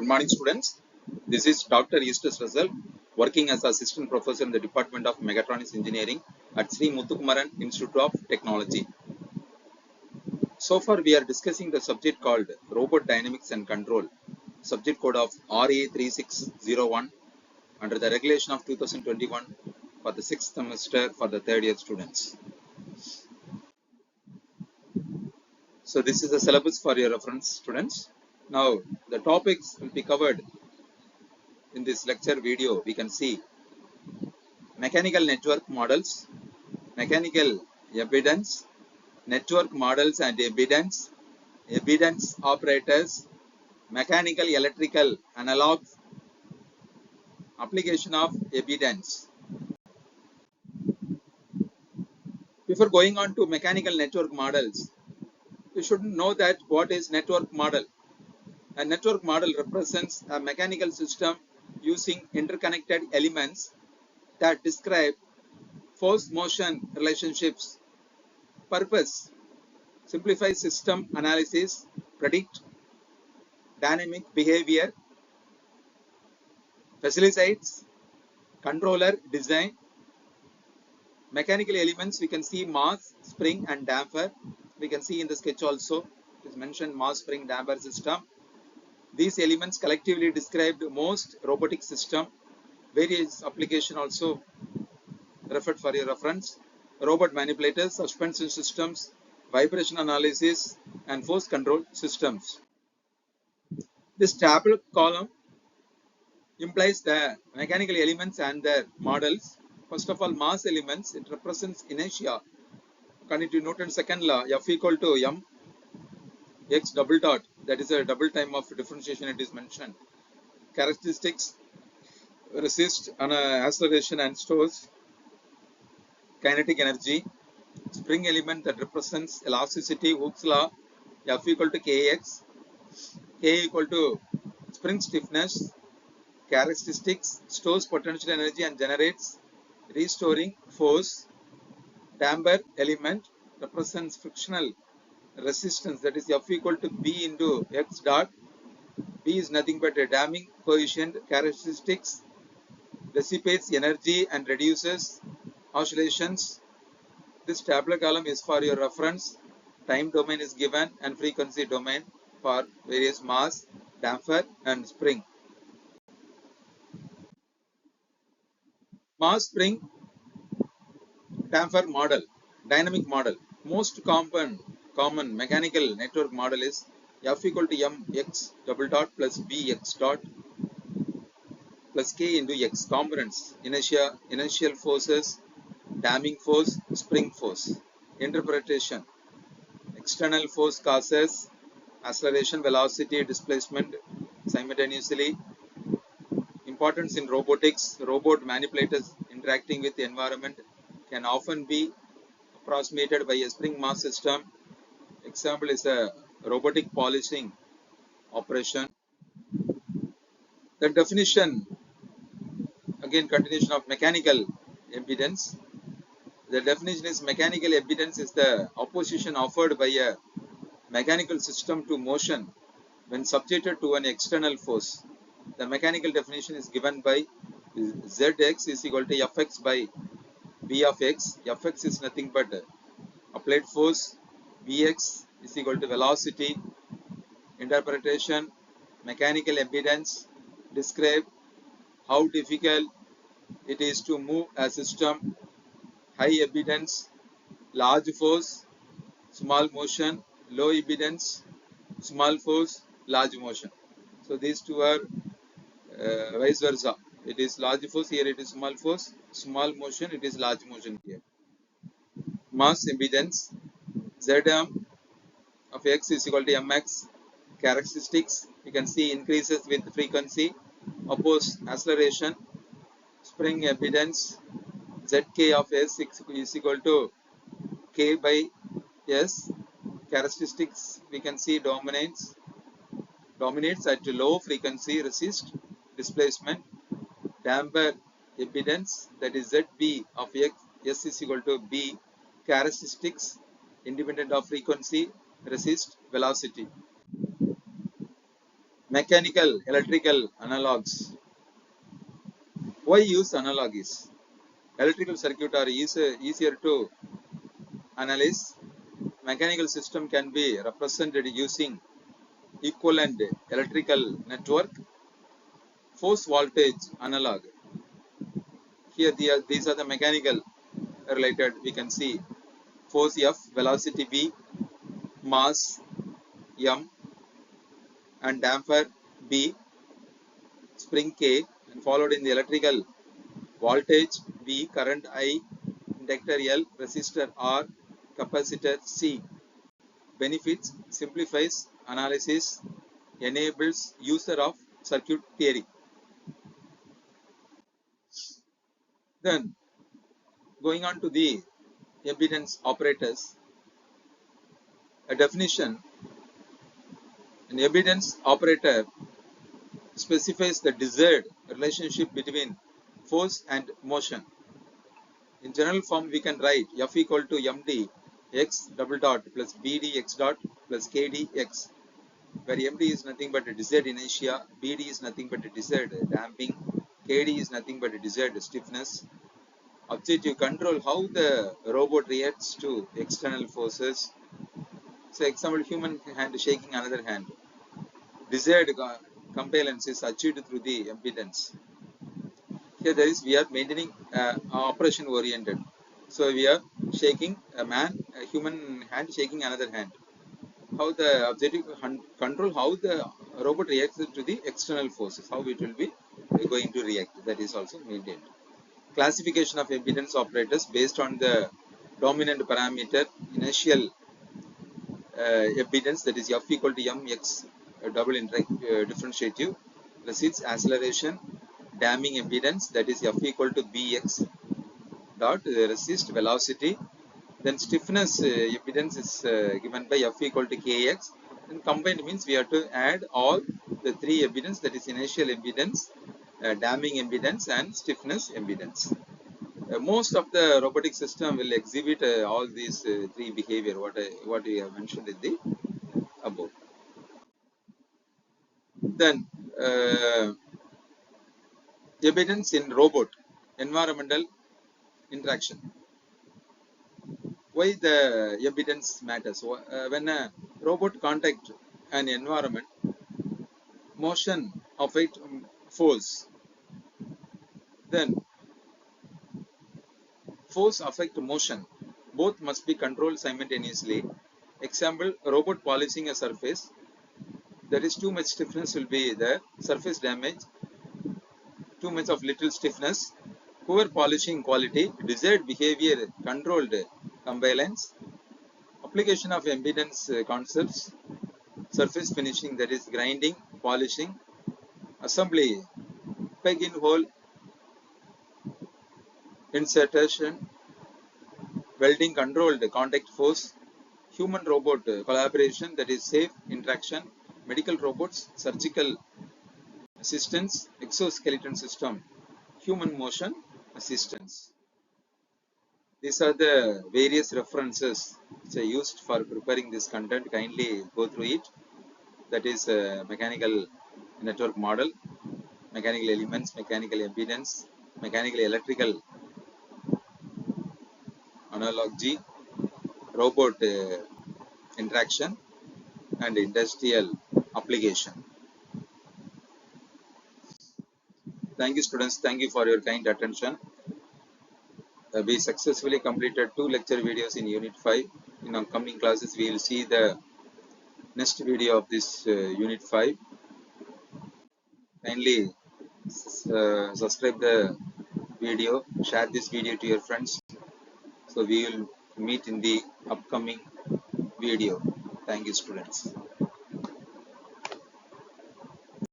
Good morning, students. This is Dr. Eustace Russell, working as assistant professor in the Department of Mechatronics Engineering at Sri Muthukumaran Institute of Technology. So far, we are discussing the subject called Robot Dynamics and Control, subject code of RA 3601 under the regulation of 2021 for the 6th semester for the third year students. So this is the syllabus for your reference, students. Now, the topics will be covered in this lecture video. We can see mechanical network models, mechanical evidence, network models and evidence, evidence operators, mechanical electrical analog, application of evidence. Before going on to mechanical network models, you should know that what is network model. A network model represents a mechanical system using interconnected elements that describe force-motion relationships. Purpose: simplify system analysis, predict dynamic behavior, facilitates controller design. Mechanical elements, we can see mass, spring and damper. We can see in the sketch also, it is mentioned mass, spring, damper system. These elements collectively described most robotic system. Various application also referred for your reference. Robot manipulators, suspension systems, vibration analysis and force control systems. This table column implies the mechanical elements and their models. First of all, mass elements, it represents inertia. According to Newton's second law, F equal to m x double dot, that is a double time of differentiation, it is mentioned. Characteristics: resist on acceleration and stores kinetic energy. Spring element, that represents elasticity, Hooke's law, F equal to kx, K equal to spring stiffness. Characteristics: stores potential energy and generates restoring force. Damper element represents frictional resistance, that is F equal to B into x dot. B is nothing but a damping coefficient. Characteristics: dissipates energy and reduces oscillations. This tabular column is for your reference. Time domain is given and frequency domain for various mass, damper and spring. Mass, spring, damper model, dynamic model. Most common mechanical network model is F equal to m x double dot plus b x dot plus k into x. Components: inertia, inertial forces, damping force, spring force. Interpretation: external force causes acceleration, velocity, displacement simultaneously. Importance in robotics: robot manipulators interacting with the environment can often be approximated by a spring mass system. Example is a robotic polishing operation. The definition, again continuation of mechanical impedance. The definition is mechanical impedance is the opposition offered by a mechanical system to motion when subjected to an external force. The mechanical definition is given by Zx is equal to Fx by V of x. Fx is nothing but applied force. Vx is equal to velocity. Interpretation: mechanical impedance describe how difficult it is to move a system. High impedance, large force, small motion. Low impedance, small force, large motion. So these two are vice versa. It is large force, here it is small force. Small motion, it is large motion here. Mass impedance, Zm of x is equal to mx. Characteristics, you can see increases with frequency. Oppose acceleration. Spring impedance, Zk of s is equal to k by s. Characteristics, we can see dominates at low frequency, resist, displacement. Damper impedance, that is Zb of x, s is equal to b. Characteristics, independent of frequency, resist, velocity. Mechanical, electrical analogs. Why use analogs? Electrical circuit are easier to analyze. Mechanical system can be represented using equivalent electrical network. Force voltage analog. Here these are the mechanical related. We can see force F, velocity V, mass M, and damper B, spring K, and followed in the electrical voltage V, current I, inductor L, resistor R, capacitor C. Benefits: simplifies analysis, enables user of circuit theory. Then going on to the impedance operators, a definition: an impedance operator specifies the desired relationship between force and motion. In general form, we can write F equal to md x double dot plus bd x dot plus kd x, where md is nothing but a desired inertia, bd is nothing but a desired damping, kd is nothing but a desired stiffness. Objective: control how the robot reacts to external forces. So, example, human hand shaking another hand. Desired compliance is achieved through the impedance. Here there is, we are maintaining operation oriented. So we are shaking a human hand shaking another hand. How the objective control how the robot reacts to the external forces, how it will be going to react, that is also maintained. Classification of impedance operators based on the dominant parameter initial impedance, that is F equal to mx double differentiative, precedes acceleration, damping impedance, that is F equal to bx dot resist velocity. Then stiffness impedance is given by F equal to kx. And combined means we have to add all the three impedance, that is initial impedance, damping impedance, and stiffness impedance. Most of the robotic system will exhibit all these three behavior what we have mentioned in the above. Then impedance in robot environmental interaction. Why the impedance matters? When a robot contact an environment, motion affect force. Then force affect motion. Both must be controlled simultaneously. Example: robot polishing a surface. There is too much stiffness will be there. Surface damage. Too much of little stiffness. Poor polishing quality. Desired behavior controlled compliance. Application of impedance concepts. Surface finishing, that is grinding, polishing. Assembly: peg in hole, insertion, welding, controlled contact force. Human robot collaboration, that is safe interaction. Medical robots, surgical assistance, exoskeleton system, human motion assistance. These are the various references which are used for preparing this content. Kindly go through it. That is mechanical network model, mechanical elements, mechanical impedance, mechanical electrical analogy, robot interaction, and industrial application. Thank you, students. Thank you for your kind attention. We successfully completed 2 lecture videos in Unit 5. In upcoming classes, we will see the next video of this Unit 5. Kindly subscribe the video, share this video to your friends. So we will meet in the upcoming video. Thank you, students.